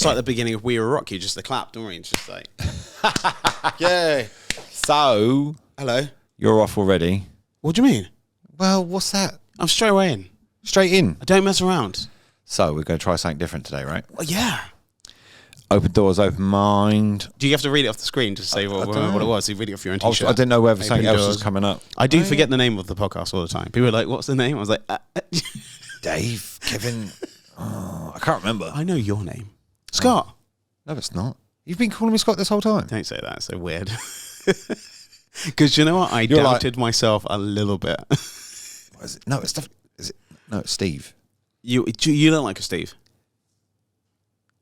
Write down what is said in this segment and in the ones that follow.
It's like the beginning of We Were Rocky, just the clap, don't we? It's just like, yay. So, Hello. you're off already. What do you mean? Well, what's that? I'm straight away in. Straight in. I don't mess around. So, we're going to try something different today, right? Well, yeah. Open doors, open mind. Do you have to read it off the screen to say what it was? You read it off your own t-shirt. I didn't know whether something else doors. was coming up. I do forget the name of the podcast all the time. People are like, what's the name? I was like, Dave, Kevin. I can't remember. I know your name. Scott. No, it's not. You've been calling me Scott this whole time. Don't say that. It's so weird. Because you know what? I doubted myself a little bit. What is it? No, it's No, it's Steve. You don't like a Steve.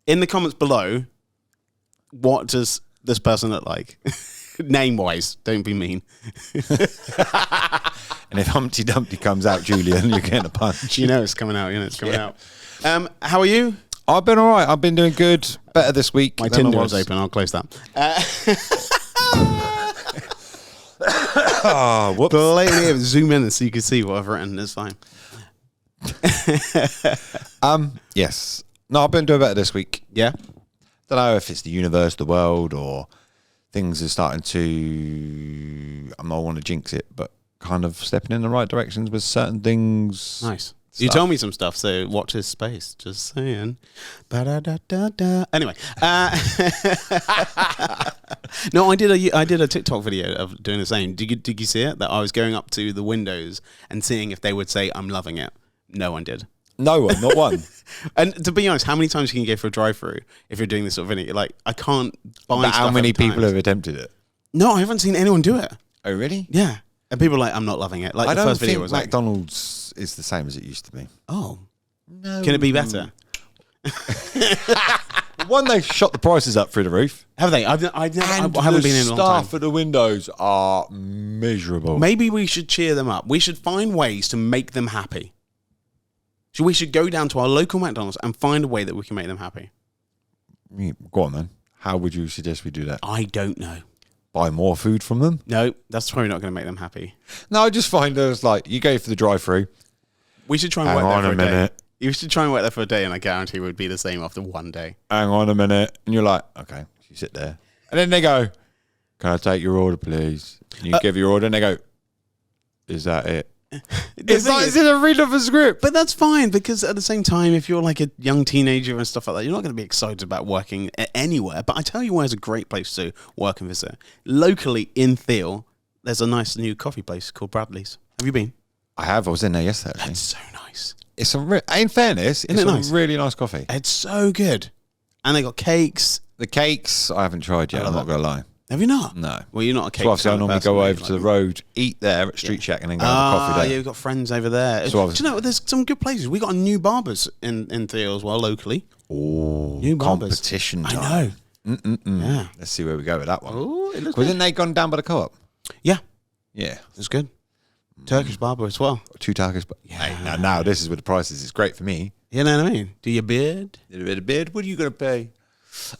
In the comments below, what does this person look like? Name-wise, don't be mean. And if Humpty Dumpty comes out, Julian, you're getting a punch. You know it's coming out. You know it's coming out. How are you? I've been all right. I've been doing good. Better this week. My Tinder is open. I'll close that. Oh, whoops. Zoom in so you can see what I've written. It's fine. Yes. No, I've been doing better this week. Yeah. Don't know if it's the universe, the world, or things are starting to. I don't want to jinx it, but kind of stepping in the right directions with certain things. Nice. You told me some stuff, so watch his space. Just saying. Ba-da-da-da-da. Anyway. No, I did a TikTok video of doing the same. Did you see it? That I was going up to the windows and seeing if they would say, I'm loving it. No one did. No one, not one. And to be honest, how many times can you go for a drive-through if you're doing this sort of video? Like, I can't buy stuff. How many people times. have attempted it? No, I haven't seen anyone do it. Oh, really? Yeah. And people are like, I'm not loving it. Like, I the don't first video think was like, McDonald's is the same as it used to be. oh. No. Can it be better? One, they've shot the prices up through the roof. Have they? I haven't been in a long time. Staff at the windows are miserable. Maybe we should cheer them up. We should find ways to make them happy. So we should go down to our local McDonald's and find a way that we can make them happy. Go on, then. How would you suggest we do that? I don't know. Buy more food from them? No, that's probably not going to make them happy. No, I just find there's like, you go for the drive-through. We should try and Hang work on there a for a minute. day. You should try and work there for a day, and I guarantee it would be the same after one day. Hang on a minute. And you're like, okay, you sit there. And then they go, can I take your order, please? And you give your order, and they go, is that it? It's like it's in a read of a script. But that's fine, because at the same time, if you're like a young teenager and stuff like that, you're not going to be excited about working anywhere. But I tell you where's a great place to work and visit. Locally in Thiel, there's a nice new coffee place called Bradley's. Have you been? I have. I was in there yesterday. It's so nice. It's in fairness, Isn't it nice? A really nice coffee. It's so good. And they got cakes. The cakes, I haven't tried yet. I'm not going to lie. Have you not? No. Well, you're not a cake. So obviously I normally go over like to the road, eat there at Street Shack, and then go have a coffee there. Yeah, you've got friends over there. So do you know, there's some good places. We got a new barbers in Thiel as well, locally. Oh, new barbers. Competition time. I know. Yeah. Let's see where we go with that one. Oh, it looks Wasn't they gone down by the co-op? Yeah. Yeah. It's good. Turkish barber as well. 2 Turkish. Yeah. Hey, now this is with the prices. It's great for me. You know what I mean? Do your beard. A bit of beard. What are you going to pay?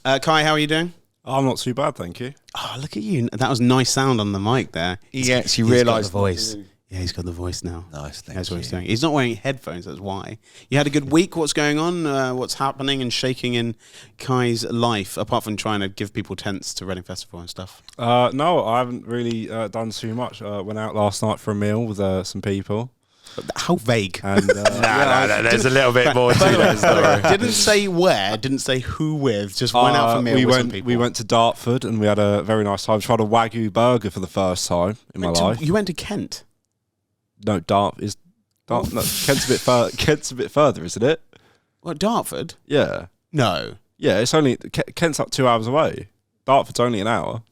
Kai, how are you doing? I'm not too bad, thank you. Oh, look at you. That was nice sound on the mic there. He actually He's got realised the voice. Yeah, he's got the voice now. Nice, That's what he's doing. He's not wearing headphones, that's why. You had a good week? What's going on? What's happening and shaking in Kai's life, apart from trying to give people tents to Reading Festival and stuff? No, I haven't really done too much. Went out last night for a meal with some people. How vague. And, No, there's a little bit more to that story. Didn't say where, didn't say who with, just went out for a meal with some people. We went to Dartford and we had a very nice time. Tried a Wagyu burger for the first time in my life. You went to Kent? No, Kent's a bit further, isn't it? What, Dartford? Yeah. No. Yeah, it's only Kent's up 2 hours away. Dartford's only an hour.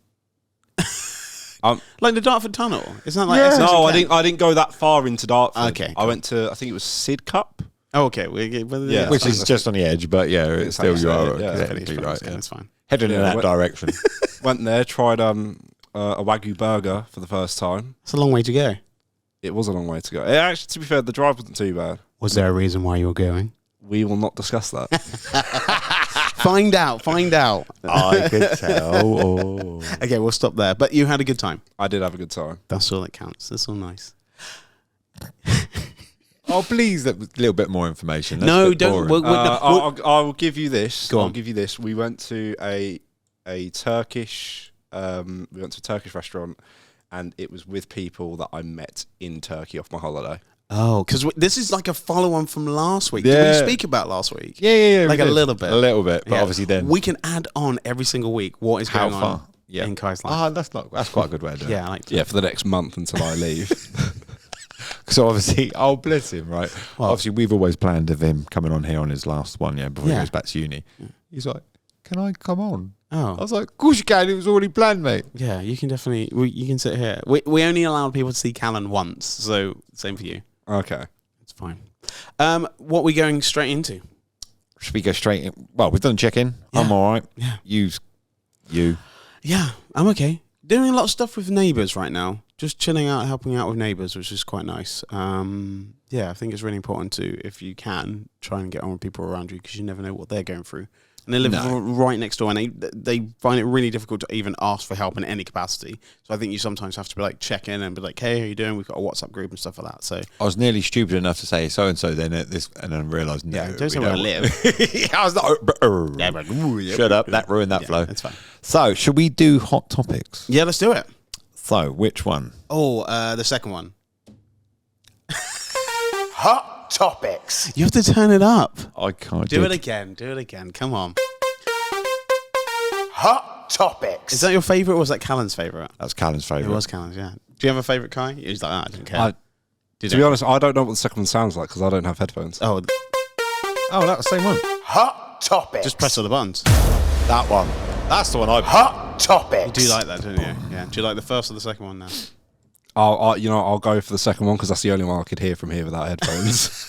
Like the Dartford Tunnel? Isn't that like yeah. Essex No, and Kent? I didn't go that far into Dartford. Okay. I went to, I think it was Sidcup. Oh, okay. Yeah. Which is just on the edge, but yeah, it's still you are Technically right. Yeah, that's fine. Heading in that direction. Went there, tried a Wagyu burger for the first time. It's a long way to go. It was a long way to go. Actually, to be fair, the drive wasn't too bad. Was there a reason why you were going? We will not discuss that. Find out. I could tell. Okay, we'll stop there. But you had a good time. I did have a good time. That's all that counts. That's all nice. Oh, please, a little bit more information. That's No, a bit don't. boring. I'll give you this. Go on. I'll give you this. We went to a Turkish. We went to a Turkish restaurant, and it was with people that I met in Turkey off my holiday. Oh, because this is like a follow-on from last week. Did we Yeah. speak about last week? Yeah. Like we a did. little bit. A little bit, but Yeah. obviously then. We can add on every single week what is How going far? on Yeah. in Kai's life. That's quite a good way to do it. Yeah, I like that. Yeah, for the next month until I leave. So obviously, oh bless him, right? Well- Obviously, we've always planned of him coming on here on his last one, before he Yeah. goes back to uni. He's like, "Can I come on?" I Oh, was like, "Of course you can. It was already planned, mate." yeah, you can definitely. You can sit here. We only allowed people to see Callan once, so same for you. Okay. It's fine. What are we going straight into? Should we go straight in? Well, we've done check-in. Yeah. I'm all right. Yeah. You. Yeah, I'm okay. Doing a lot of stuff with neighbours right now. Just chilling out, helping out with neighbours, which is quite nice. Yeah, I think it's really important to, if you can, try and get on with people around you because you never know what they're going through. And they live right next door, and they find it really difficult to even ask for help in any capacity. So I think you sometimes have to be like check in and be like, "Hey, how you doing?" We've got a WhatsApp group and stuff like that. So I was nearly stupid enough to say so and so then at this, and then realised no. yeah, don't say we where I don't. live. I was like, shut up. That ruined that flow. That's fine. So, should we do hot topics? Yeah, let's do it. So, which one? Oh, the second one. Hot topics. You have to turn it up. I can't Do it again. Do it again. Come on. Hot topics. Is that your favourite, or was that Callan's favourite? That's Callan's It favourite. was Callan's, yeah. Do you have a favourite, Kai? He's like, I didn't care. To be honest, I don't know what the second one sounds like because I don't have headphones. Oh, Oh, that's the same one. Hot topics. just press all the buttons. That one. That's the one I. Hot topics. You do like that, don't you? Yeah. Do you like the first or the second one now? I'll go for the second one because that's the only one I could hear from here without headphones.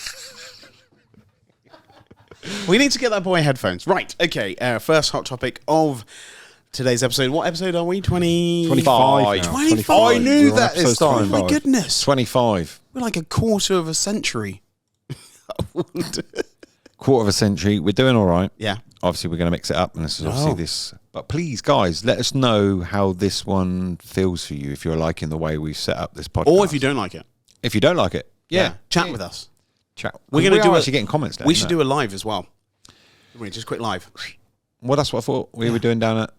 We need to get that boy headphones. Right, okay. First hot topic of today's episode. What episode are we? 25 now. 25. I knew We're on that this episode time. Oh my 25. goodness. 25. We're like a quarter of a century. Quarter of a century. We're doing all right. Yeah. Obviously, we're going to mix it up, and this is obviously Oh. this. But please, guys, let us know how this one feels for you. If you're liking the way we set up this podcast, Or if you don't like it. if you don't like it, Chat with us. Chat. We're going to do actually getting comments. Down, We should do a live as well. We just quick live. Well, that's what I thought we were doing down at.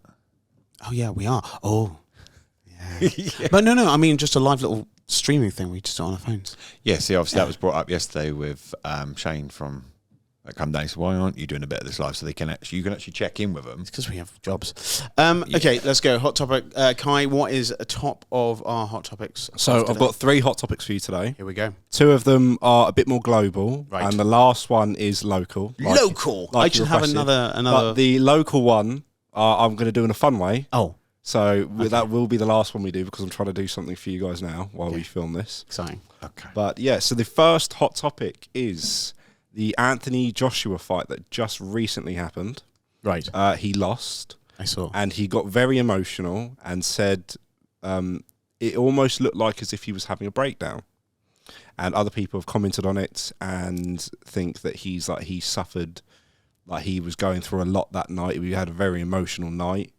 Oh yeah, we are. Oh, yeah. But no. I mean, just a live little streaming thing. We just do it on our phones. Yeah, see, obviously that was brought up yesterday with Shane from Come Down. So why aren't you doing a bit of this live so you can actually check in with them? It's because we have jobs. Okay, let's go. Hot topic. Kai, what is a top of our hot topics? So of I've got 3 hot topics for you today. Here we go. 2 of them are a bit more global, Right. and the last one is local. Local. I like should you have requested. another. But the local one, I'm going to do in a fun way. Oh, So that will be the last one we do because I'm trying to do something for you guys now while we film this. exciting. Okay. But yeah, so the first hot topic is the Anthony Joshua fight that just recently happened. Right. He lost, I saw. and he got very emotional and said it almost looked like as if he was having a breakdown. And other people have commented on it and think that he suffered, like he was going through a lot that night. We had a very emotional night.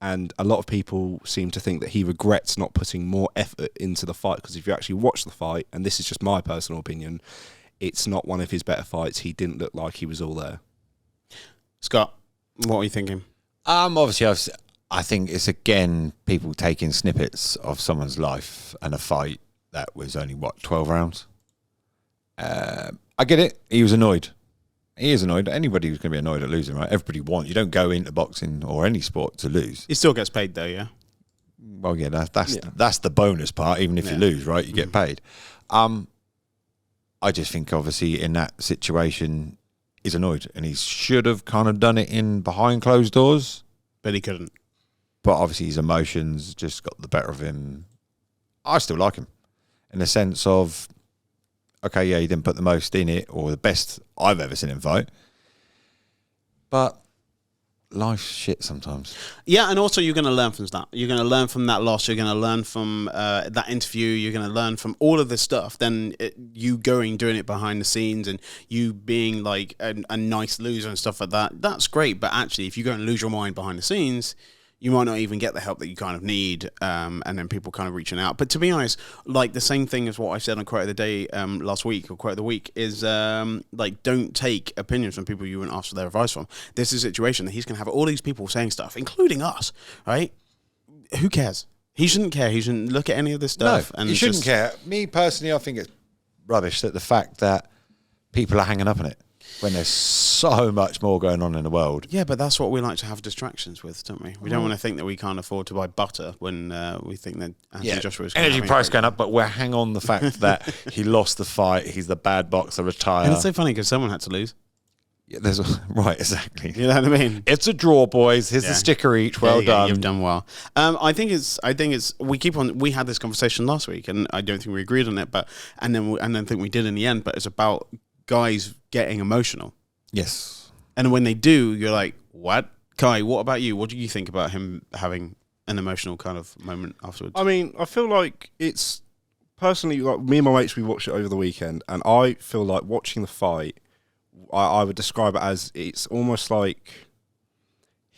And a lot of people seem to think that he regrets not putting more effort into the fight, because if you actually watch the fight, and this is just my personal opinion, it's not one of his better fights. He didn't look like he was all there. Scott, what are you thinking? Obviously, I think it's again people taking snippets of someone's life and a fight that was only 12 rounds. I get it. He was annoyed. He is annoyed. Anybody who's going to be annoyed at losing, right? Everybody wants. You don't go into boxing or any sport to lose. He still gets paid though, yeah. Well, yeah, that's the bonus part. Even if you lose, right, you get paid. I just think, obviously, in that situation, he's annoyed, and he should have kind of done it in behind closed doors, But he couldn't. but obviously his emotions just got the better of him. I still like him, in the sense of, okay, yeah, he didn't put the most in it, or the best I've ever seen him fight, but life's shit sometimes. Yeah, and also you're going to learn from that. You're going to learn from that loss. You're going to learn from that interview. You're going to learn from all of this stuff. Then you doing it behind the scenes, and you being like a nice loser and stuff like that. That's great. But actually, if you go and lose your mind behind the scenes, you might not even get the help that you kind of need, and then people kind of reaching out. But to be honest, like the same thing as what I said on Quote of the Day last week, or Quote of the Week, is like, don't take opinions from people you wouldn't ask for their advice from. This is a situation that he's going to have all these people saying stuff, including us, right? Who cares? He shouldn't care. He shouldn't look at any of this stuff. No, he shouldn't care. Me personally, I think it's rubbish that the fact that people are hanging up on it when there's so much more going on in the world. Yeah, but that's what we like to have distractions with, don't we? We don't want to think that we can't afford to buy butter when we think that Anthony Joshua is energy price going up, but we're hang on the fact that he lost the fight. He's the bad boxer, retire. And it's so funny because someone had to lose. Yeah, right, exactly. You know what I mean? It's a draw, boys. Here's the sticker each. Well done. You've done well. I think it's. We had this conversation last week, and I don't think we agreed on it. But and then think we did in the end. But it's about guys getting emotional. Yes. And when they do, you're like, what? Kai, what about you? What do you think about him having an emotional kind of moment afterwards? I mean, I feel like it's personally, like me and my mates, we watched it over the weekend, and I feel like watching the fight, I would describe it as it's almost like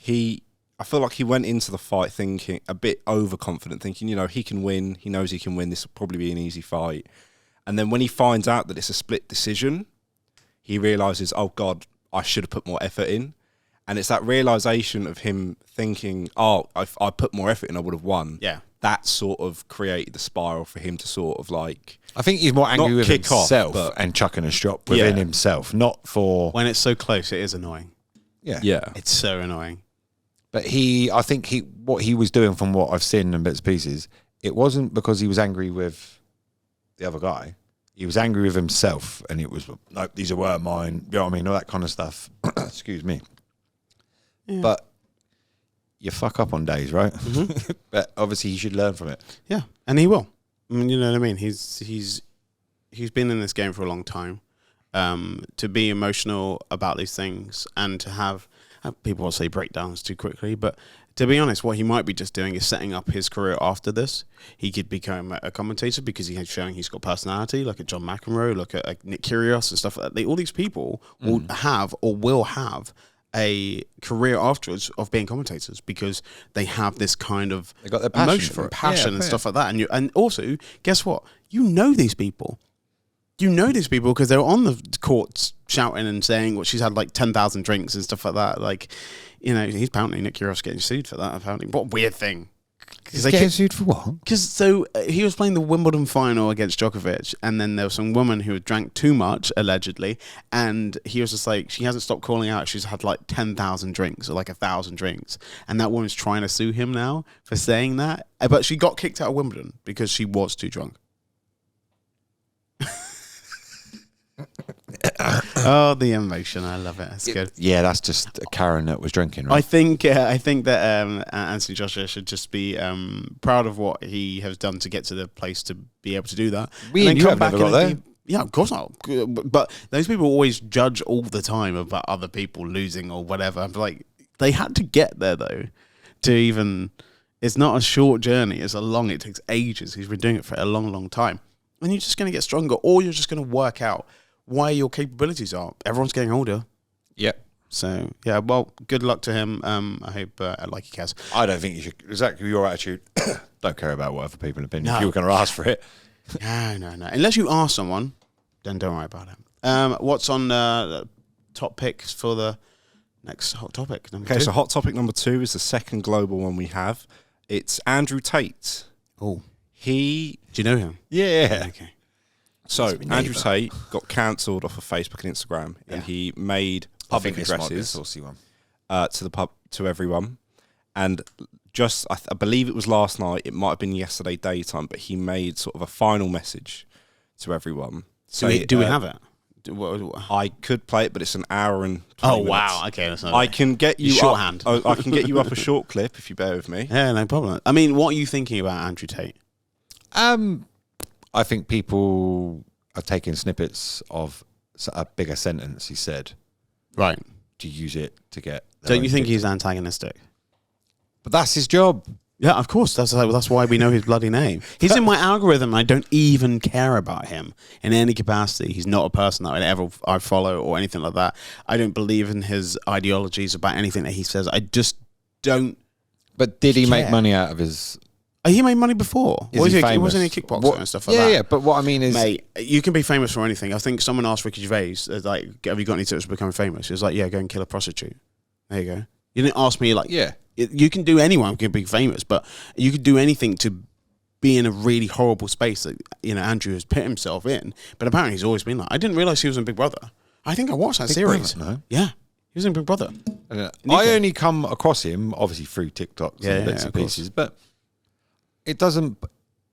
I feel like he went into the fight thinking a bit overconfident, thinking, he can win. He knows he can win. This will probably be an easy fight. And then when he finds out that it's a split decision, he realizes, oh God, I should have put more effort in. And it's that realization of him thinking, oh, if I put more effort in, I would have won. Yeah. That sort of created the spiral for him to sort of like... I think he's more angry with himself off, and chucking a strop within himself, not for... When it's so close, it is annoying. Yeah. It's so annoying. But I think what he was doing from what I've seen in bits and pieces, it wasn't because he was angry with the other guy. He was angry with himself, and it was, no, these were mine, you know what I mean, all that kind of stuff. Excuse me. Yeah. But you fuck up on days, right? Mm-hmm. But obviously he should learn from it. Yeah, and he will. I mean, you know what I mean? He's been in this game for a long time. To be emotional about these things and to have people will say breakdowns too quickly, but to be honest, what he might be just doing is setting up his career after this. He could become a commentator because he's showing he's got personality, like a John McEnroe, like a Nick Kyrgios and stuff like that. All these people will have or will have a career afterwards of being commentators because they have this kind of they got their passion emotion for it. Passion and stuff like that. And also, guess what? You know these people. You know these people because they're on the courts shouting and saying, well, she's had like 10,000 drinks and stuff like that. Like, he's apparently Nick Kyrgios getting sued for that. Apparently, what a weird thing. He's getting sued for what? Because he was playing the Wimbledon final against Djokovic, and then there was some woman who had drank too much, allegedly, and he was just like, she hasn't stopped calling out. She's had like 10,000 drinks or like 1,000 drinks, and that woman's trying to sue him now for saying that. But she got kicked out of Wimbledon because she was too drunk. Oh, the emotion! I love it. It's good. Yeah, that's just a Karen that was drinking, right? I think that Anthony Joshua should just be proud of what he has done to get to the place to be able to do that. We and you have never got there. Yeah, of course not. But those people always judge all the time about other people losing or whatever. I'm like, they had to get there though, to even. It's not a short journey. It's a long. It takes ages. He's been doing it for a long, long time, and you're just going to get stronger, or you're just going to work out why your capabilities are. Everyone's getting older. Yeah. So, yeah, well, good luck to him. I hope, like he cares. I don't think you should, exactly your attitude, don't care about what other people opinion. No. If you were going to ask for it. No. Unless you ask someone, then don't worry about it. What's on top picks for the next hot topic? Number two? So hot topic number 2 is the second global one we have. It's Andrew Tate. Oh. Do you know him? Yeah. Okay. So, Andrew Tate got cancelled off of Facebook and Instagram, and he made public addresses to everyone. And just, I believe it was last night, it might have been yesterday daytime, but he made sort of a final message to everyone. Do we have it? I could play it, but it's an hour and 20 minutes. Wow. Okay. That's not I can get you shorthand. I can get you up a short clip if you bear with me. Yeah, no problem. I mean, what are you thinking about Andrew Tate? I think people are taking snippets of a bigger sentence he said, right, to use it to get. Don't you think he's antagonistic? But that's his job. Yeah, of course. That's why we know his bloody name. He's in my algorithm. And I don't even care about him in any capacity. He's not a person that I follow or anything like that. I don't believe in his ideologies about anything that he says. I just don't. But did he make Yeah. money out of his? He made money before. Is he famous? Wasn't he a kickboxer and stuff like yeah, that? yeah. But what I mean is, Mate, you can be famous for anything. I think someone asked Ricky Gervais, like, have you got any tips to become famous? He was like, yeah, go and kill a prostitute. There you go. You didn't ask me, like, yeah. you can do anyone can be famous, but you could do anything to be in a really horrible space that, you know, Andrew has put himself in. But apparently he's always been like, I didn't realise he was in Big Brother. I think I watched that Big series. Brother, no? Yeah, he was in Big Brother. I only come across him obviously through TikToks and bits and of course. pieces, but it doesn't.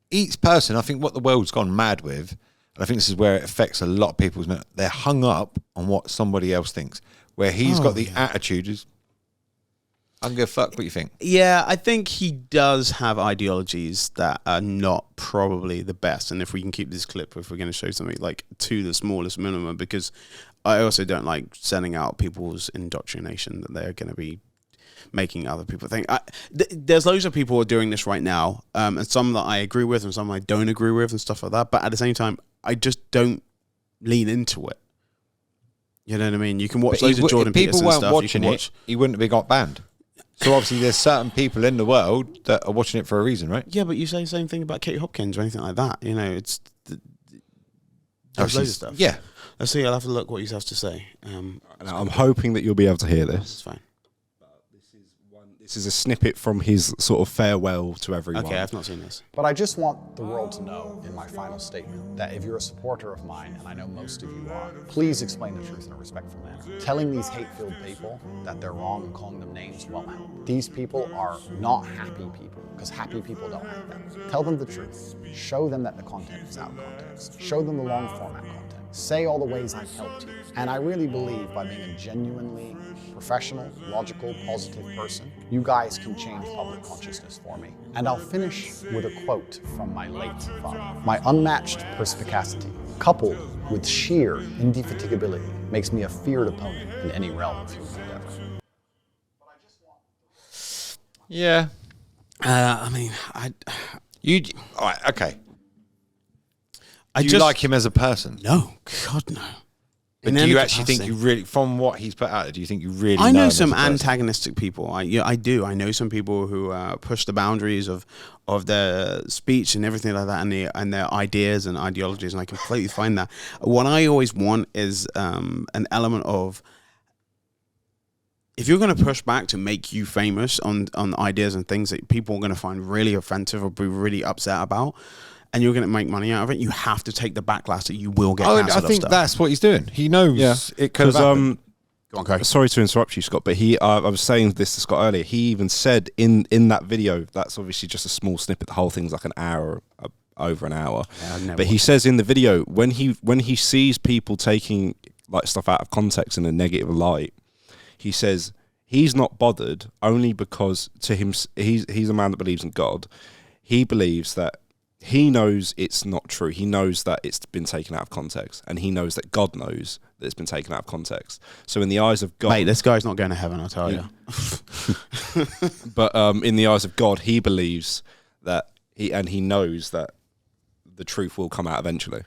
Each person, I think, what the world's gone mad with, and I think this is where it affects a lot of people's. They're hung up on what somebody else thinks. Where he's got the attitude is, I don't give a fuck what you think. Yeah, I think he does have ideologies that are not probably the best. And if we can keep this clip, if we're going to show something like to the smallest minimum, because I also don't like sending out people's indoctrination that they're going to be making other people think. There's loads of people who are doing this right now, and some that I agree with and some I don't agree with and stuff like that. But at the same time, I just don't lean into it. You know what I mean? You can watch loads of Jordan if people Peterson weren't stuff. watching it, he wouldn't have got banned. So obviously there's certain people in the world that are watching it for a reason, right? Yeah, but you say the same thing about Kate Hopkins or anything like that. You know, it's there's loads of stuff. Yeah. Let's see. I'll have to look what he has to say. And I'm hoping that you'll be able to hear this. It's fine. This is a snippet from his sort of farewell to everyone. Okay, I've not seen this. But I just want the world to know in my final statement that if you're a supporter of mine, and I know most of you are, please explain the truth in a respectful manner. Telling these hate-filled people that they're wrong and calling them names won't help. These people are not happy people, because happy people don't act that way. Tell them the truth. Show them that the content is out of context. Show them the long format content. Say all the ways I've helped you. And I really believe by being a genuinely professional, logical, positive person, you guys can change public consciousness for me. And I'll finish with a quote from my late father. My unmatched perspicacity, coupled with sheer indefatigability, makes me a feared opponent in any realm of human endeavor. Yeah. I mean, All right, okay. I Do you just like him as a person? no, God no. But In do any you actually capacity. think you really, from what he's put out there, do you think you really I know know him some as a person? antagonistic people. I do. I know some people who push the boundaries of their speech and everything like that, and their ideas and ideologies, and I completely find that. What I always want is an element of, if you're going to push back to make you famous on ideas and things that people are going to find really offensive or be really upset about, and you're going to make money out of it, you have to take the backlash that you will get cancelled I think of stuff. that's what he's doing. He knows it could have happened. Go on, Craig. Sorry to interrupt you, Scott, but I was saying this to Scott earlier. He even said in that video, that's obviously just a small snippet. The whole thing's like an hour, over an hour. Yeah, I've never but he watched says in the video, when he sees people taking like stuff out of context in a negative light, he says he's not bothered only because to him he's a man that believes in God. He believes that he knows it's not true. He knows that it's been taken out of context, and he knows that God knows that it's been taken out of context. So in the eyes of God, Mate, this guy's not going to heaven, I'll tell you. but in the eyes of God, he believes that he knows that the truth will come out eventually.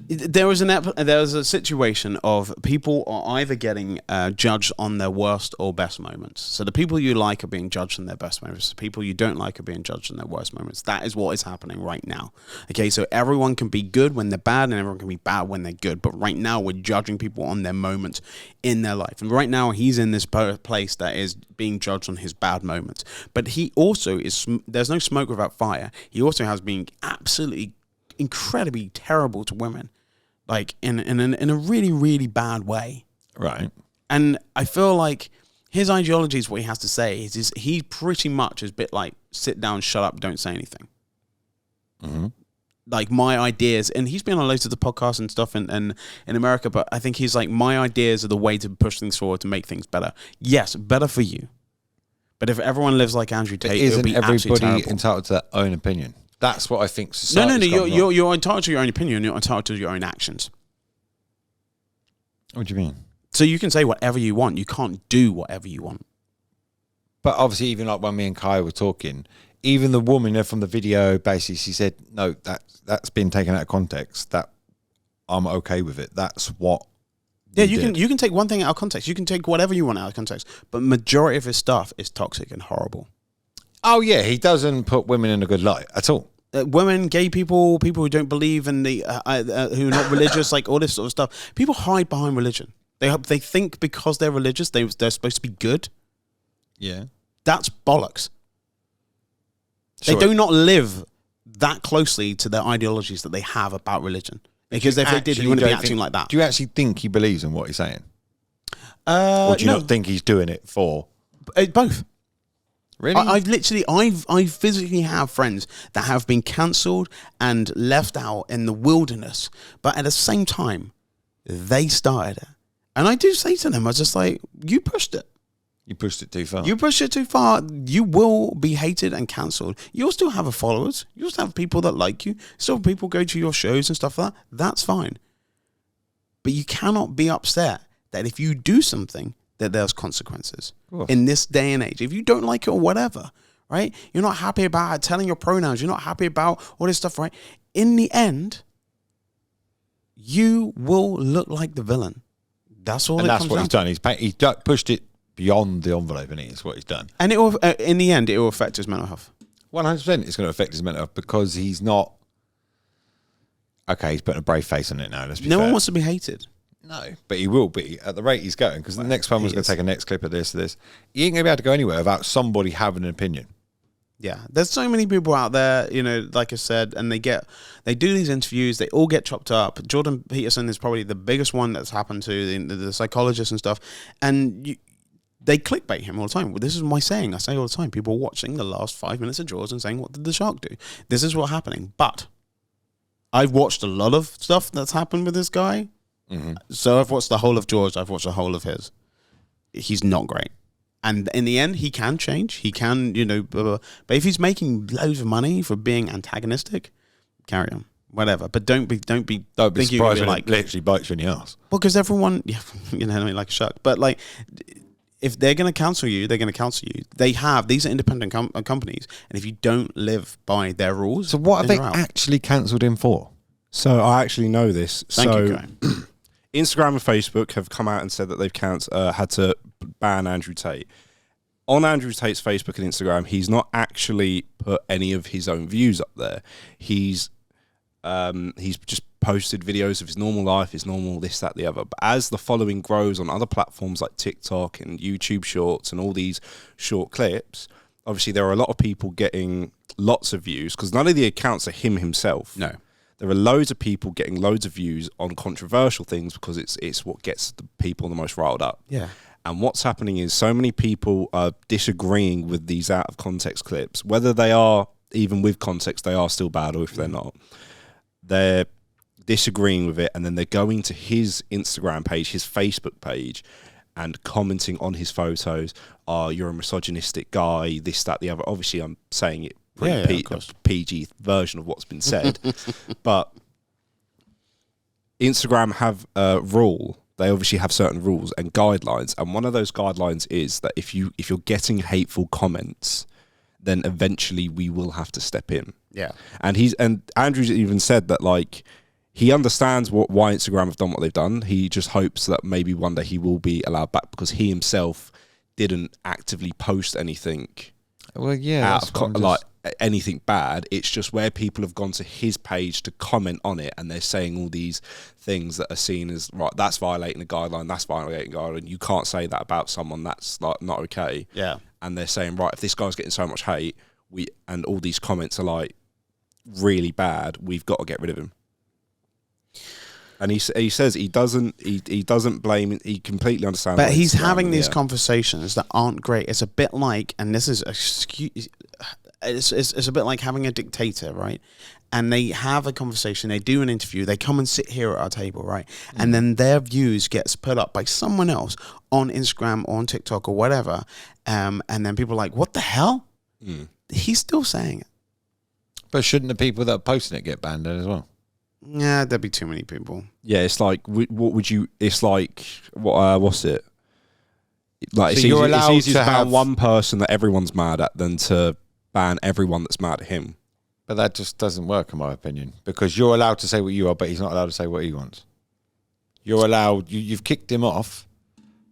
There was a situation of people are either getting judged on their worst or best moments. So the people you like are being judged on their best moments. The people you don't like are being judged on their worst moments. That is what is happening right now. Okay, so everyone can be good when they're bad, and everyone can be bad when they're good. But right now, we're judging people on their moments in their life. And right now, he's in this place that is being judged on his bad moments. But he also is. There's no smoke without fire. He also has been absolutely incredibly terrible to women, like in a really, really bad way. Right. And I feel like his ideology is what he has to say. He pretty much is a bit like, sit down, shut up, don't say anything. Mm-hmm. Like my ideas, and he's been on loads of the podcasts and stuff in America, but I think he's like, my ideas are the way to push things forward, to make things better. Yes, better for you. But if everyone lives like Andrew Tate, it'll Isn't be absolutely everybody terrible. entitled to their own opinion? That's what I think No, society's gone wrong. you're entitled to your own opinion. You're entitled to your own actions. What do you mean? So you can say whatever you want. You can't do whatever you want. But obviously, even like when me and Kai were talking, even the woman from the video, basically, she said, no, that's been taken out of context. That I'm okay with it. That's what Yeah, he did. you can take one thing out of context. You can take whatever you want out of context. But majority of his stuff is toxic and horrible. Oh yeah, he doesn't put women in a good light at all. Women, gay people, people who don't believe in the who are not religious, like all this sort of stuff. People hide behind religion. They think because they're religious, they're supposed to be good. Yeah, That's bollocks. Sure. They do not live that closely to their ideologies that they have about religion. Because if they did, he wouldn't be acting like that. Do you actually think he believes in what he's saying, Or or do you not think he's doing it for? Both. Really? I physically have friends that have been cancelled and left out in the wilderness, but at the same time, they started it. And I do say to them, I was just like, you pushed it. You pushed it too far. You push it too far, you will be hated and cancelled. You'll still have followers. You'll still have people that like you. Still people go to your shows and stuff like that. That's fine. But you cannot be upset that if you do something, that there's consequences in this day and age. If you don't like it or whatever, right? You're not happy about telling your pronouns. You're not happy about all this stuff, right? In the end, you will look like the villain. That's all. And that's what down he's done. He's pushed it beyond the envelope, and it's what he's done. And it will, in the end, it will affect his mental health. 100%, it's going to affect his mental health because he's not. Okay, he's putting a brave face on it now. Let's be No fair. one wants to be hated. No, but he will be at the rate he's going because the next one was going to take a next clip of this. He ain't going to be able to go anywhere without somebody having an opinion. Yeah, there's so many people out there, you know, like I said, and they do these interviews, they all get chopped up. Jordan Peterson is probably the biggest one that's happened to the psychologists and stuff, and they clickbait him all the time. Well, this is my saying. I say all the time. People are watching the last 5 minutes of Jaws and saying, what did the shark do? This is what's happening. But I've watched a lot of stuff that's happened with this guy. Mm-hmm. So I've watched the whole of Jaws. I've watched the whole of his. He's not great. And in the end, he can change. He can, you know, blah, blah. But if he's making loads of money for being antagonistic, carry on. Whatever. But don't be thinking surprised when like it literally bites you in the ass. Well, because everyone, yeah, you know what I mean, like a shark. But like, if they're going to cancel you, they're going to cancel you. These are independent companies, and if you don't live by their rules, So what have then they you're out. actually cancelled him for? So I actually know this. Thank you, Guy. Instagram and Facebook have come out and said that they've had to ban Andrew Tate. On Andrew Tate's Facebook and Instagram, he's not actually put any of his own views up there. He's just posted videos of his normal life, his normal this, that, the other. But as the following grows on other platforms like TikTok and YouTube Shorts and all these short clips, obviously there are a lot of people getting lots of views because none of the accounts are him himself. No. There are loads of people getting loads of views on controversial things because it's what gets the people the most riled up. Yeah. And what's happening is so many people are disagreeing with these out of context clips, whether they are even with context, they are still bad, or if they're not, they're disagreeing with it. And then they're going to his Instagram page, his Facebook page, and commenting on his photos. You're a misogynistic guy, this, that, the other. Obviously, I'm saying it pretty PG version of what's been said, but Instagram have a rule. They obviously have certain rules and guidelines, and one of those guidelines is that if you're getting hateful comments, then eventually we will have to step in. Yeah. And Andrew's even said that like he understands why Instagram have done what they've done. He just hopes that maybe one day he will be allowed back because he himself didn't actively post anything. Well, yeah, Like anything bad. It's just where people have gone to his page to comment on it, and they're saying all these things that are seen as right. That's violating a guideline. That's violating a guideline. You can't say that about someone. That's like not okay. Yeah. And they're saying right, if this guy's getting so much hate, and all these comments are like really bad, we've got to get rid of him. And he says he doesn't blame. He completely understands. But he's having these conversations that aren't great. It's a bit like, and this is it's a bit like having a dictator, right? And they have a conversation, they do an interview, they come and sit here at our table, right? And then their views gets put up by someone else on Instagram or on TikTok or whatever, and then people are like, what the hell? He's still saying it. But shouldn't the people that are posting it get banned then as well? Yeah, there'd be too many people. Yeah, it's like what would you? It's like what's it? Like So you're allowed it's easier to to ban have one person that everyone's mad at than to ban everyone that's mad at him. But that just doesn't work, in my opinion, because you're allowed to say what you are, but he's not allowed to say what he wants. you're allowed. You've kicked him off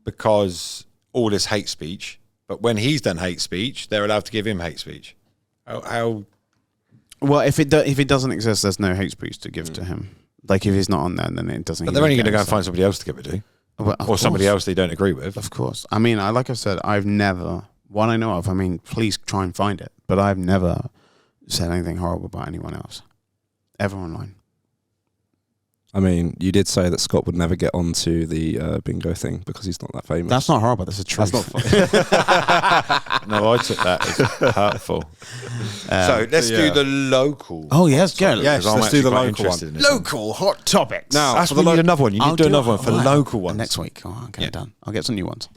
because all this hate speech. But when he's done hate speech, they're allowed to give him hate speech. How Well, if it doesn't exist, there's no hate speech to give to him. Like if he's not on there, then it doesn't. But they're only going to go and find somebody else to give it to, or somebody else they don't agree with. Of course. I mean, like I said, I've never, one I know of. I mean, please try and find it. But I've never said anything horrible about anyone else, ever online. I mean, you did say that Scott would never get onto the bingo thing because he's not that famous. That's not horrible. That's a truth. That's not funny. No, I took that as hurtful. So let's do the local. Oh yes, go. Yes, I'm let's do the actually quite local one. interested in this one. Local hot topics. Now, That's for we the need another one. You need I'll to do do another it. one for Alright. local ones. Next week. Oh, okay, Yeah. done. I'll get some new ones.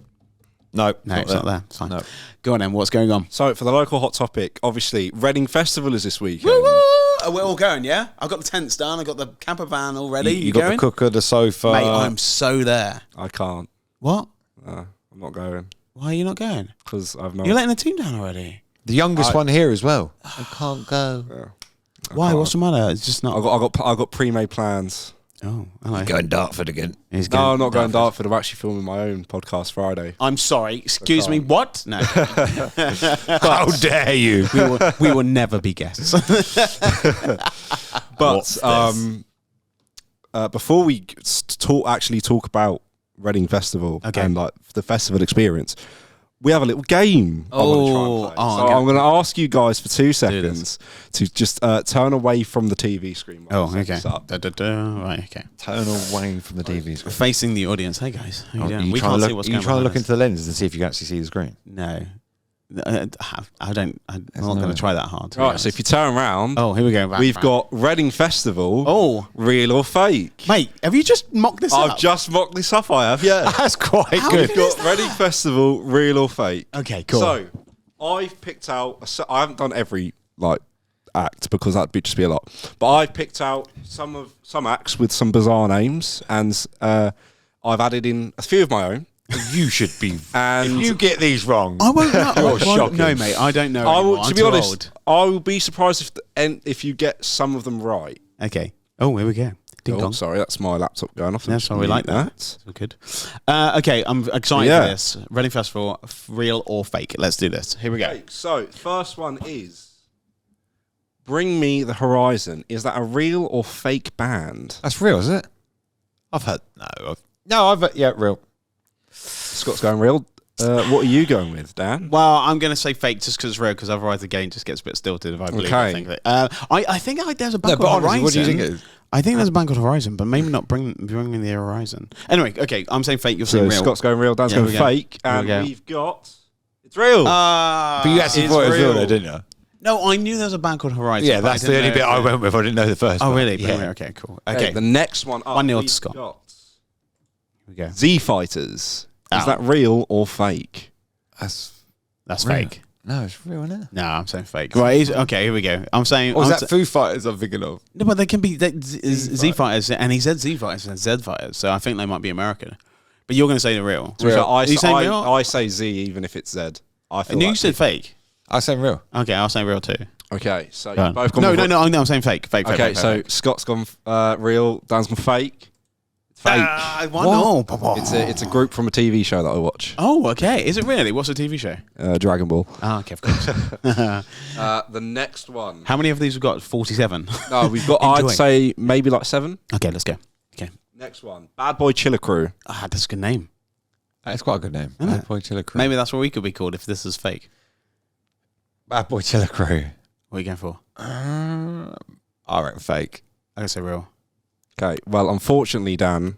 No, No, it's not there. It's fine. No. Go on then. What's going on? So for the local hot topic, obviously, Reading Festival is this weekend. We're all going, yeah? I've got the tents done. I've got the camper van all ready. You got going? the cooker, the sofa. Mate, I'm so there. I can't. What? I'm not going Why are you not going? because I've not. You're letting the team down already. the youngest one here as well. I can't go. Why? What's the matter? It's just not. I got pre-made plans. Oh, hello. Going Dartford again. He's No, I'm not going Dartford. Dartford. I'm actually filming my own podcast Friday. I'm sorry. Excuse me. What? No. How dare you? we will never be guests. But before we talk about Reading Festival and like the festival experience, we have a little game. I want to try and play. So I'm going to ask you guys for 2 seconds to just turn away from the TV screen. Oh, okay. Right, okay. Turn away from the TV screen. Facing the audience. Hey guys, how you doing? You We trying can't to see look, what's you going trying to on. look into the lenses and see if you can actually see the screen? No, I don't. I'm not going to try that hard. Right, so if you turn around, oh, here we go. we've got Reading Festival. Oh, real or fake? mate, have you just mocked this up? I've just mocked this up. I have, yeah. That's quite How good. good We've is got Reading Festival, real or fake. Okay, cool. So I've picked out. I haven't done every act because that'd just be a lot. But I've picked out some acts with some bizarre names, and I've added in a few of my own. You should be. And If you get these wrong, I won't know. You're shocking. No, mate, I don't know. I will, anymore. to I'm be too honest, old. I will be surprised if you get some of them right. Okay. Oh, here we go. Ding Oh, dong. sorry, that's my laptop going off. That's why we like that. That's good. Okay, I'm excited Yeah. for this. Reading Festival, real or fake? Let's do this. Here we go. Okay, so first one is Bring Me the Horizon. Is that a real or fake band? that's real, is it? I've heard real. Scott's going real. What are you going with, Dan? Well, I'm going to say fake just because it's real, because otherwise the game just gets a bit stilted if I believe Okay. anything. I think there's a band No, but called honestly, Horizon. what do you think it is? I think there's a band called Horizon, but maybe not bring me the Horizon. Anyway, okay, I'm saying fake, you're So saying real. Scott's going real, Dan's Yeah, going here we go. fake, Here we and go. we've got it's real. But you actually it's thought it was real, real. though, didn't you? No, I knew there was a band called Horizon. Yeah, but that's I the didn't only know bit if I they- went with. I didn't know the first Oh, one. really? Yeah. Okay, cool. Okay, Okay, the next one up. 1-0 to we've Scott. got here we go. Z Fighters. Is Oh. that real or fake? That's real. fake. No, it's real, isn't it? No, I'm saying fake. Right, okay, here we go. I'm saying... Or is I'm that Foo Fighters I'm thinking of? No, but they can be Z Fighters, and he said Z Fighters and Z Fighters, so I think they might be American. But you're going to say the real. So Are you saying real? I say Z even if it's Z. I feel And you like said fake. I said real. Okay, I'll say real too. Okay, so Go you on. both gone No, with I'm saying fake. Fake. Okay, fake, so fake. Scott's gone real, Dan's gone fake. Fake. 1-0. It's a group from a TV show that I watch, Oh, okay. Is it really? What's the TV show? Dragon Ball. Oh, okay, of course. The next one. How many of these we've got? 47. No, we've got. Enjoy. I'd say maybe like 7. Okay, let's go. Okay. Next one. Bad Boy Chiller Crew. Ah, that's a good name. That's quite a good name. Isn't Bad it? Boy Chiller Crew. Maybe that's what we could be called if this is fake. Bad Boy Chiller Crew. What are you going for? I reckon fake. I'm going to say real. Okay. Well, unfortunately, Dan,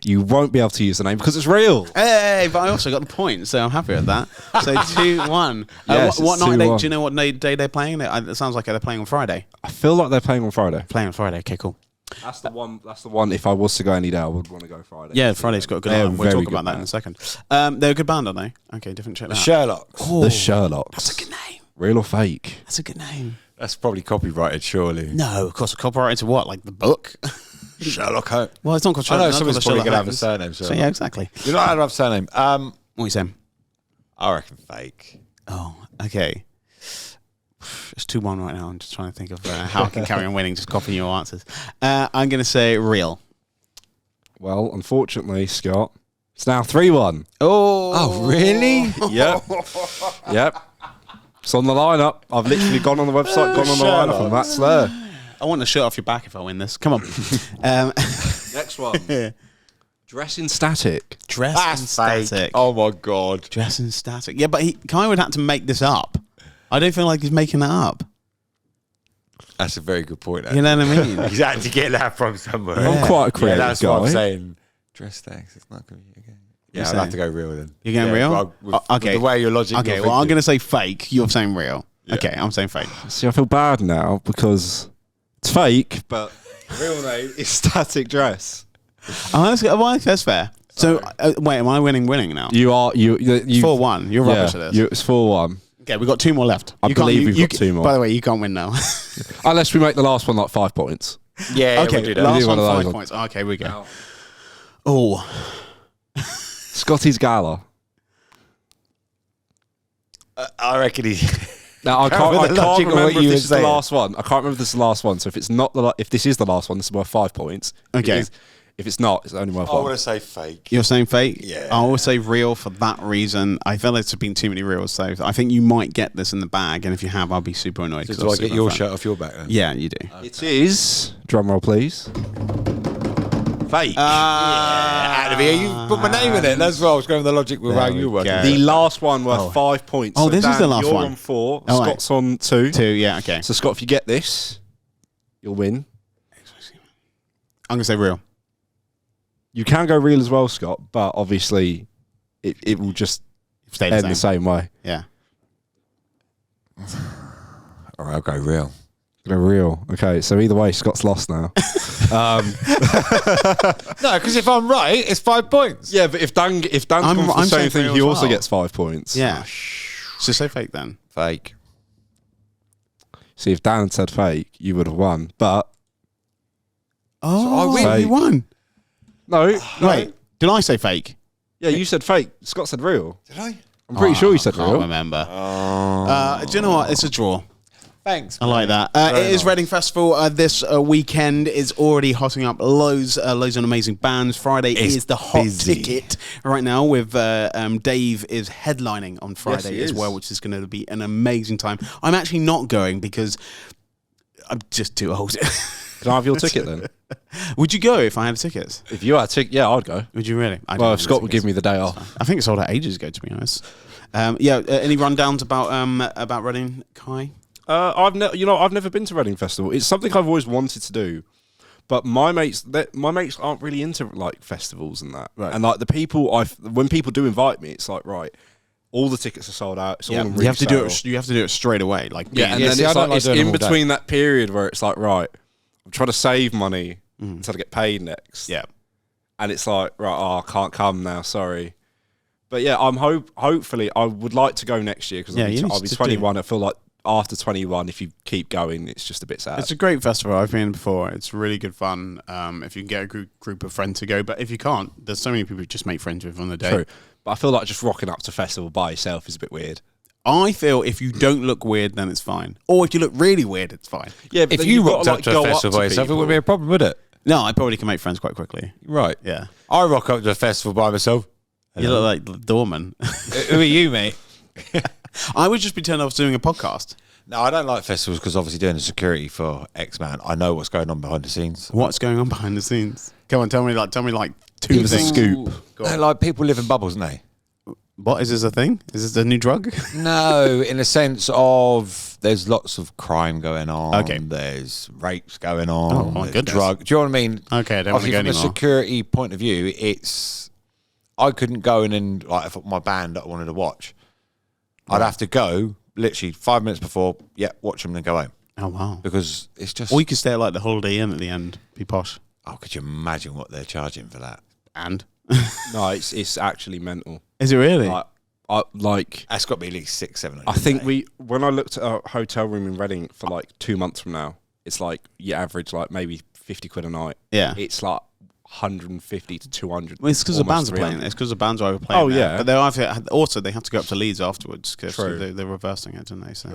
you won't be able to use the name because it's real. Hey, but I also got the point, so I'm happy with that. So 2-1. Yes, what it's night? 2-1. Do you know what day they're playing? It sounds like they're playing on Friday. I feel like they're playing on Friday. Playing on Friday. Okay, cool. That's the one. That's the one. If I was to go any day, I would want to go Friday. Yeah, Friday's got a good They're line. We'll very talk good about that in a band. second. They're a good band, aren't they? Okay, different. Check The that out. Sherlocks. The Sherlocks. That's a good name. Real or fake? That's a good name. That's probably copyrighted, surely. No, of course, copyrighted to what? Like the book? Sherlock Holmes. Well, it's not called I know Sherlock. someone's it's probably called going to have a Sherlock surname. Holmes. So So yeah, exactly. you're not allowed to have a surname. What are you saying? I reckon fake. Oh, okay. It's 2-1 right now. I'm just trying to think of how I can carry on winning, just copying your answers. I'm going to say real. Well, unfortunately, Scott, it's now 3-1. Oh, really? Yep. Yep. It's on the lineup. I've literally gone on the website, gone on the lineup, and that's there. I want the shirt off your back if I win this. Come on. Next one. Dressing static. Dressing static. Oh my god. Dressing static. Yeah, but Kai would have to make this up. I don't feel like he's making that up. That's a very good point. You know what I mean? He's had to get that from somewhere. I'm quite a creative that's guy. what I'm saying. Dress stacks. It's not going to be again. Yeah, I'll have to go real then. You're going real? Well, with okay. the way your logic. Okay, well, I'm going to say fake. You're saying real. Yeah. Okay, I'm saying fake. See, I feel bad now because it's fake, but real name is Static Dress. Oh, that's fair. So, wait, am I winning now? You are. You 4-1. You're rubbish at this. It's 4-1. Okay, we've got 2 more left. I believe we've got 2 more. By the way, you can't win now. Unless we make the last one like 5 points. Yeah, okay, we'll do that. last We'll do one, one of 5 those. points. Okay, we go. Oh. Scotty's Gala. I reckon he's. Now I can't With the logic of remember what if you this were is the saying. last one. I can't remember if this is the last one. So if it's not if this is the last one, this is worth 5 points. Okay. If it's not, it's only worth I 1. want to say fake. You're saying fake? Yeah. I will say real for that reason. I feel there's been too many reals, so I think you might get this in the bag, and if you have, I'll be super annoyed. So 'cause do I'm I get super your fan. shirt off your back then? Yeah, you do. It is, drum roll please, fake. You put my name in it. That's why I was going with the logic with how you were. go. The last one worth 5 points. Oh, So this is Dan, the last you're one. on 4. Oh, Scott's on 2. 2, yeah, okay. So Scott, if you get this, you'll win. I'm going to say real. You can go real as well, Scott, but obviously it will just Stay end the same way. Yeah. All right, I'll go real. Go real. Okay, so either way, Scott's lost now. No, because if I'm right, it's 5 points. Yeah, but if Dan's gone for the I'm same saying thing, real he as also well. gets 5 points. Yeah. So say fake then. Fake. See, if Dan had said fake, you would have won. But Oh, I win. Fake. you won. no, Wait, did I say fake? Yeah, you said fake. Scott said real. Did I? I'm pretty sure you said I can't real. remember. Do you know what? It's a draw. Thanks. I like that. It is Reading Festival this weekend. Is already hotting up loads of amazing bands. Friday It's is the hot busy. ticket right now with Dave is headlining on Friday he as is. well, which is going to be an amazing time. I'm actually not going because I'm just too old. Can I have your ticket then? Would you go if I had tickets? If you had a ticket, yeah, I'd go. Would you really? I don't Well, have if Scott the would give tickets. me the day off. I think it sold out ages ago, to be honest. Any rundowns about Reading, Kai? I've never been to Reading Festival. It's something I've always wanted to do, but my mates aren't really into like festivals and that. Right. And like the people when people do invite me, it's like right, all the tickets are sold out. It's all on you have to do resale. it. You have to do it straight away. Like Yeah, and Yeah, then see, I it's don't like like it's doing them in all day. between that period where it's like right, I'm trying to save money until I get paid next. yeah. And it's like right, I can't come now. Sorry. But yeah, I'm hopefully I would like to go next year because Yeah, you need I'll be to 21. I feel like after 21, if you keep going, it's just a bit sad. It's a great festival. I've been before. It's really good fun. If you can get a group of friends to go, but if you can't, there's so many people you just make friends with on the day. True. But I feel like just rocking up to festival by yourself is a bit weird. I feel if you don't look weird, then it's fine. Or if you look really weird, it's fine. Yeah, but If then you you've got rocked up to go a festival by yourself, it people. wouldn't be a problem, would it? No, I probably can make friends quite quickly. Right. Yeah. I rock up to a festival by myself. You look like the doorman. Who are you, mate? I would just pretend I was doing a podcast. No, I don't like festivals because obviously doing the security for X-Man, I know what's going on behind the scenes. What's going on behind the scenes? Come on, tell me like two Give us a things. scoop. Go on. They're like people live in bubbles, don't they? What is this a thing? Is this a new drug? No, in a sense of there's lots of crime going on. Okay. There's rapes going on. Oh, my there's goodness. drug. Do you know what I mean? Okay, I don't want to Obviously, go from a anymore. security point of view, it's I couldn't go in and like if my band that I wanted to watch, I'd have to go literally 5 minutes before. Yeah, watch them and go home Oh wow! because it's just. Or you could stay at like the Holiday Inn at the end, be posh, Oh, could you imagine what they're charging for that? and No, it's actually mental. is it really? Like That's got to be at least 600-700. I think when I looked at a hotel room in Reading for like 2 months from now, it's like you average like maybe 50 quid a night. Yeah. It's like 150 to 200. Well, it's because the bands almost are playing. 300. It's because the bands are overplaying. Oh, there. yeah. But they also have to go up to Leeds afterwards because True. they're reversing it, didn't they? So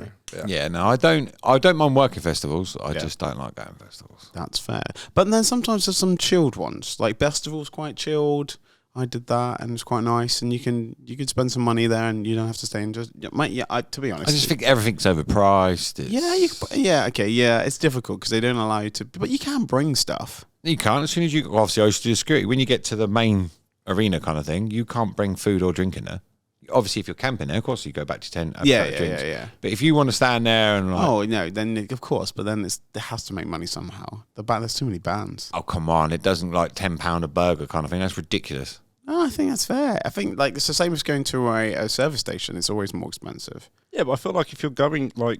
Yeah, no, I don't mind working festivals. I just don't like going to festivals. that's fair. But then sometimes there's some chilled ones. Like Festival's quite chilled. I did that and it's quite nice, and you can spend some money there, and you don't have to stay and just. To be honest, I just think everything's overpriced. It's difficult because they don't allow you to, but you can bring stuff. You can't. As soon as you obviously I used to do security. When you get to the main arena kind of thing, you can't bring food or drink in there. Obviously, if you're camping there, of course you go back to tent. Have drinks. But if you want to stand there and then of course, but then it has to make money somehow. There's too many bands. oh come on, it doesn't like £10 a burger kind of thing. That's ridiculous. No, I think that's fair. I think like it's the same as going to a service station. It's always more expensive. Yeah, but I feel like if you're going like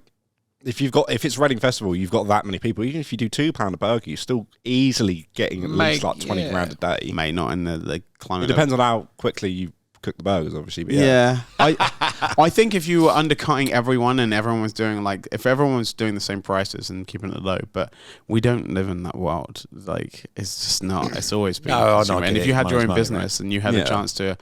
if it's Reading Festival, you've got that many people. Even if you do £2 a burger, you're still easily getting at least like 20 grand a day. Mate, not in the climate. It depends on how quickly you cook the burgers, obviously. But I think if you were undercutting everyone and everyone was doing if everyone was doing the same prices and keeping it low, but we don't live in that world. Like it's just not. It's always been. And if you had your own business and you had a chance to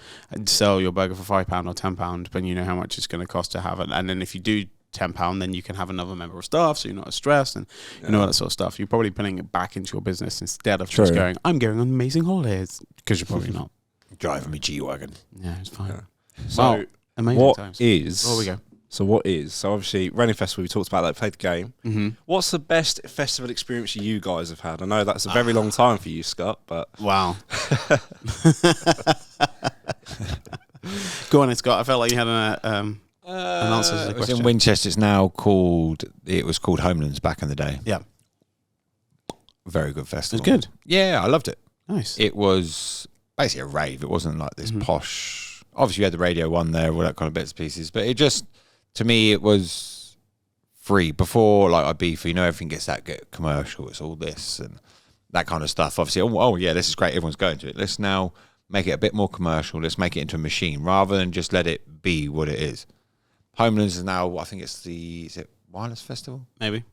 sell your burger for £5 or £10, then you know how much it's going to cost to have it. And then if you do £10, then you can have another member of staff, so you're not as stressed and you know all that sort of stuff. You're probably putting it back into your business instead of just going, I'm going on amazing holidays, because you're probably not. Driving me G-Wagon. Yeah, it's fine. Yeah. So amazing what times. is? we go. So obviously Reading Festival, we talked about that, played the game. Mm-hmm. What's the best festival experience you guys have had? I know that's a very long time for you, Scott, but Wow. Go on, Scott. I felt like you had an answer to the It was question. in Winchester. It was called Homelands back in the day. Yeah. Very good festival. It was good. Yeah, I loved it. Nice. It was basically a rave. It wasn't like this posh. Obviously, you had the Radio 1 there, all that kind of bits and pieces. But it just, to me, it was free. Before, like Ibiza, everything gets get commercial. It's all this and that kind of stuff. Obviously, yeah, this is great. Everyone's going to it. Let's now make it a bit more commercial. Let's make it into a machine rather than just let it be what it is. Homelands is now, I think is it Wireless Festival? Maybe.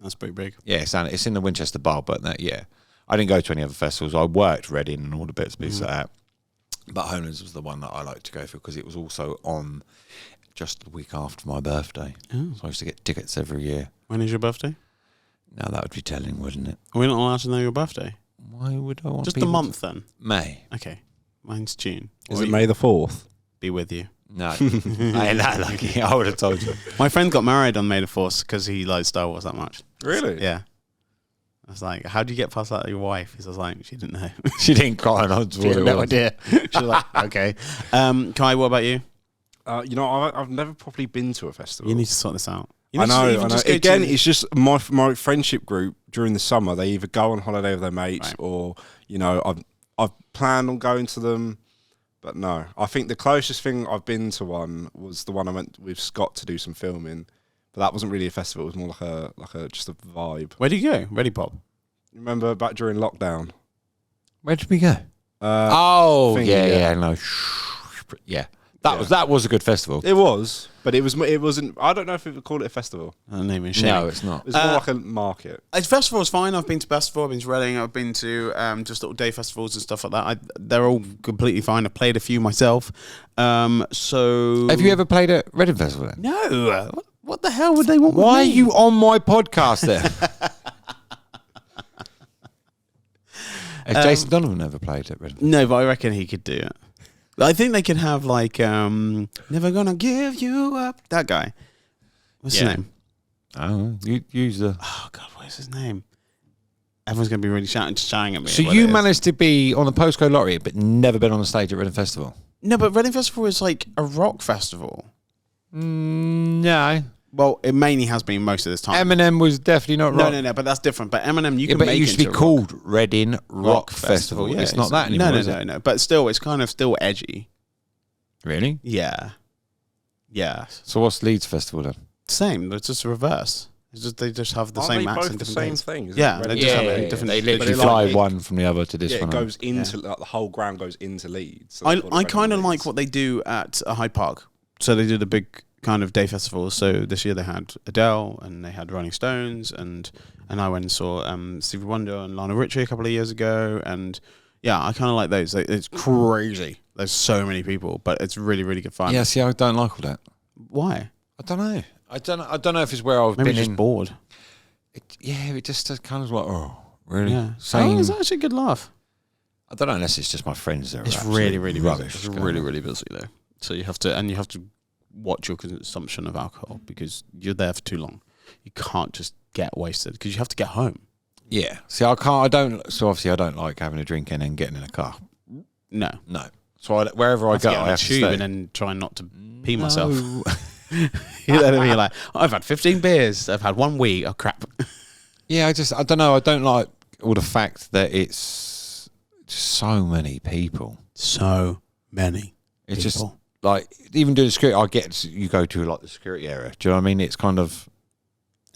That's pretty big. Yeah, it's in the Winchester Bar, but I didn't go to any other festivals. I worked Reading and all the bits and pieces like that. But Homelands was the one that I liked to go for because it was also on just the week after my birthday. Oh. So I used to get tickets every year. When is your birthday? Now that would be telling, wouldn't it? We're not allowed to know your birthday. Why would I want Just the people month then. May. Okay. Mine's June. is it May the 4th? Be with you. No. I ain't that lucky. I would have told you. My friend got married on May the 4th because he likes Star Wars that much. Really? Yeah. I was like, how do you get past that with your wife? He was like, she didn't know. She didn't cry on She had no idea. She was like, okay. Kai, what about you? I've never properly been to a festival. You need to sort this out. I know. Again, it's just my friendship group during the summer. They either go on holiday with their mates, or I've planned on going to them, but no. I think the closest thing I've been to one was the one I went with Scott to do some filming, but that wasn't really a festival. It was more like a just a vibe. Where did you go? Ready Pop? Remember back during lockdown? Where did we go? Yeah. That was a good festival. It was, but it wasn't. I don't know if we would call it a festival. Name and shame. No, it's not. It was more like a market. Festival's fine. I've been to festival. I've been to Reading. I've been to just little day festivals and stuff like that. They're all completely fine. I've played a few myself. So Have you ever played at Reading Festival then? No. What the hell would they want? Why are with me? you on my podcast then? Has Jason Donovan ever played at Reading? No, but I reckon he could do it. I think they could have like Never Gonna Give You Up. That guy. What's his name? Oh, you use the. Oh God, what is his name? Everyone's gonna be really shouting at me. So you managed to be on the postcode lottery, but never been on the stage at Reading Festival? No, but Reading Festival is like a rock festival. No. Well, it mainly has been most of this time. Eminem was definitely not rock. No, but that's different. But Eminem, you can but make it used to be into a called Reading Rock Festival. Yeah, it's not that anymore. No. But still, it's kind of still edgy. Really? Yeah. So what's Leeds Festival then? Same. It's just a reverse. It's just they just have the same acts and the different same days. thing. Isn't Yeah, it? they just have a different. They literally But fly like- one from the other to this Yeah, one. it goes into like the whole ground goes into Leeds. So they call it I Reading kind of Leeds. like what they do at a Hyde Park. So they did a big kind of day festival. So this year they had Adele and they had Rolling Stones and I went and saw Stevie Wonder and Lionel Richie a couple of years ago, and Yeah, I kind of like those. It's crazy. There's so many people, but it's really, really good fun. Yeah, see, I don't like all that. Why? I don't know. I don't know if it's where I've Maybe been just in. bored. It just kind of like, oh, really? Yeah. Same. Oh, it's actually a good laugh. I don't know unless it's just my friends that are It's absolute really, really rubbish. busy. It's really, really busy though. So you have to watch your consumption of alcohol because you're there for too long. You can't just get wasted because you have to get home. Yeah. See, I can't. I don't. So obviously, I don't like having a drink and then getting in a car. No. No. So wherever I go, Get on I a have to tube stay. and then try not to pee myself. You're like, I've had 15 beers. I've had 1 week. Oh crap. Yeah, I don't know. I don't like all the fact that it's just so many people. So many. It's people. just like even doing security. You go to like the security area. Do you know what I mean? It's kind of.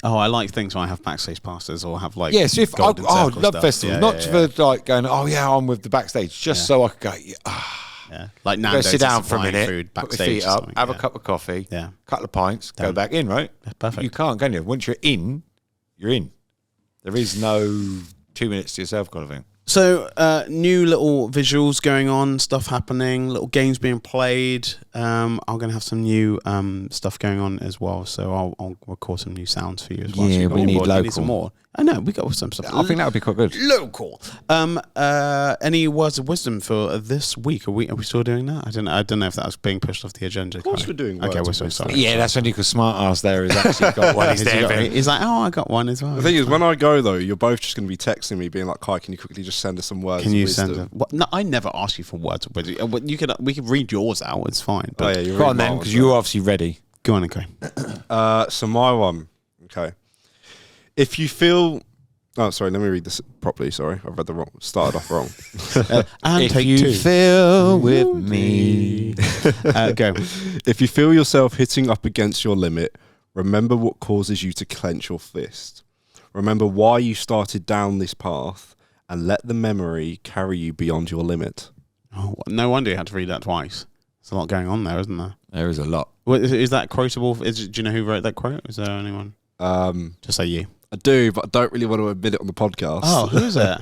Oh, I like things when I have backstage passes or have like. Yeah, so if I Golden Circle love stuff. festivals, Yeah, not for like going. Oh yeah, I'm with the backstage, just so I could go. Yeah. Like Go Nando's sit down is for a supplying minute, food put my backstage feet or up, something. have Yeah. a cup of coffee, Yeah. couple of pints, go Done. back in. Right? Perfect. You can't, can you? Once you're in, you're in. There is no 2 minutes to yourself kind of thing. So, new little visuals going on, stuff happening, little games being played. I'm going to have some new stuff going on as well. So I'll record some new sounds for you as well. Yeah, so you got we on need board. You local. some more. I know, we got some stuff. I think that would be quite good. Local. Any words of wisdom for this week? Are we still doing that? I don't know if that was being pushed off the agenda. Of course we're doing Okay, words we're of so wisdom. sorry. Yeah, that's only because smart ass there has actually got one. He's like, oh, I got one as well. The thing is, when I go though, you're both just going to be texting me, being like, "Kai, can you quickly just send us some words?" Can of you wisdom? send? No, I never ask you for words of wisdom. We can read yours out. It's fine. Oh But yeah, you're Go on then, because you're obviously ready. go on, okay. So my one, okay. If you feel, oh sorry, let me read this properly. Sorry, I've read the wrong. Started off wrong. And If take you two. feel with me, Go. If you feel yourself hitting up against your limit, remember what causes you to clench your fist. Remember why you started down this path, and let the memory carry you beyond your limit. Oh, no wonder you had to read that twice. There's a lot going on there, isn't there? there is a lot. Well, is that quotable? Do you know who wrote that quote? Is there anyone? Just say you. I do, but I don't really want to admit it on the podcast. Oh, who is it?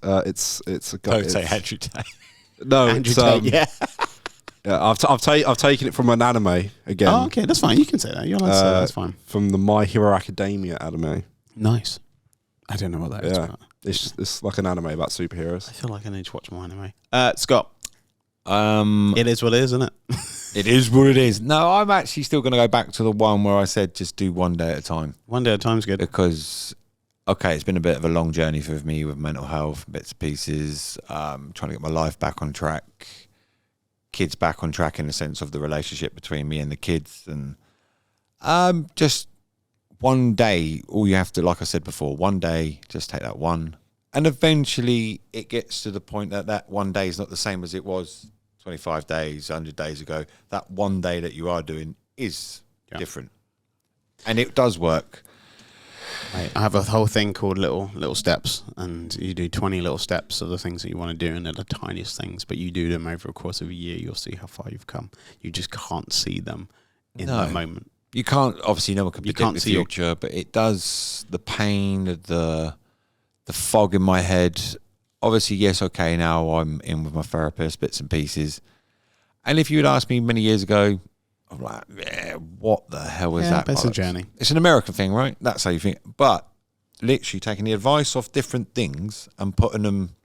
It's a guy. Don't say it's- Andrew Tate. No, Andrew it's, Tate. Yeah. yeah. I've taken it from an anime again. Oh, okay. That's fine. You can say that. You're allowed to say that. That's fine. From the My Hero Academia anime. Nice. I don't know what that is. Yeah. But It's like an anime about superheroes. I feel like I need to watch more anime. Scott. It It is what it is, isn't it? is what it is. No, I'm actually still going to go back to the one where I said just do one day at a time. One day at a time's good. Because, okay, it's been a bit of a long journey for me with mental health, bits and pieces, trying to get my life back on track, kids back on track in the sense of the relationship between me and the kids. And just one day, all you have to, like I said before, one day, just take that one. And eventually it gets to the point that that one day is not the same as it was 25 days, 100 days ago. That one day that you are doing is different. And it does work. I have a whole thing called little steps, and you do 20 little steps of the things that you want to do, and they're the tiniest things, but you do them over a course of a year, you'll see how far you've come. You just can't see them in No. the moment. You can't, obviously no one can You predict can't the see your- future, but it does, the pain, the fog in my head. Obviously, yes, okay, now I'm in with my therapist, bits and pieces. And if you had asked me many years ago, I'm like, yeah, what the hell is that? But it's a bollocks? journey. It's an American thing, right? That's how you think. But literally taking the advice of different things and putting them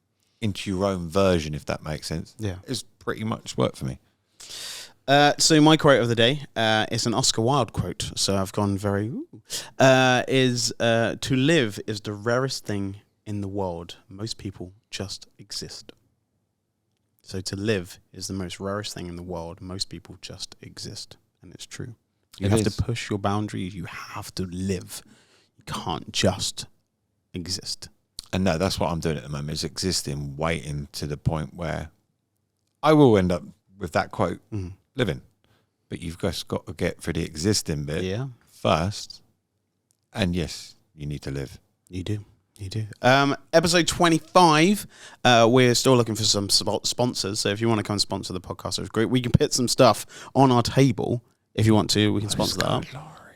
into your own version, if that makes sense, is pretty much worked for me. So my quote of the day is an Oscar Wilde quote. So I've gone very to live is the rarest thing in the world. Most people just exist. So to live is the most rarest thing in the world. Most people just exist, and it's true. You have to push your boundaries. You have to live. You can't just exist. And no, that's what I'm doing at the moment, is existing, waiting to the point where I will end up with that quote, living. But you've just got to get through the existing bit first. And yes, you need to live. You do. You do. Episode 25, we're still looking for some sponsors. So if you want to come and sponsor the podcast, it's great. We can put some stuff on our table if you want to. We can sponsor that.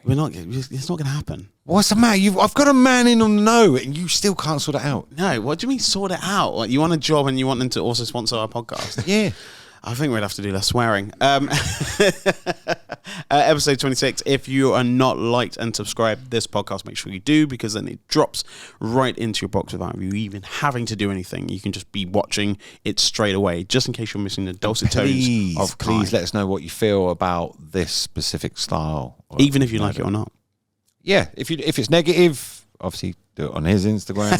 We're not. It's not going to happen. What's the matter? I've got a man in on the know, and you still can't sort it out. No, what do you mean sort it out? What, you want a job and you want them to also sponsor our podcast? Yeah. I think we'd have to do less swearing. Episode 26. If you are not liked and subscribed this podcast, make sure you do, because then it drops right into your box without you even having to do anything. You can just be watching it straight away, just in case you're missing the dulcet tones of Kai. Please let us know what you feel about this specific style. Even if you like it or not. Yeah, if it's negative, obviously do it on his Instagram.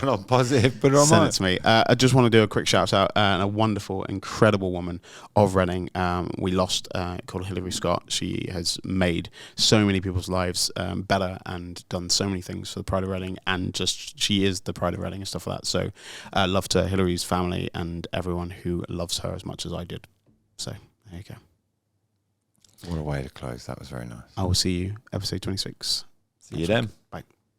And I'm positive, put it on Send mine. it to me. I just want to do a quick shout out. A wonderful, incredible woman of Reading. We lost, called Hilary Scott. She has made so many people's lives better and done so many things for the Pride of Reading, and just she is the Pride of Reading and stuff like that. So love to Hilary's family and everyone who loves her as much as I did. So there you go. What a way to close. That was very nice. I will see you episode 26. See you then. Bye.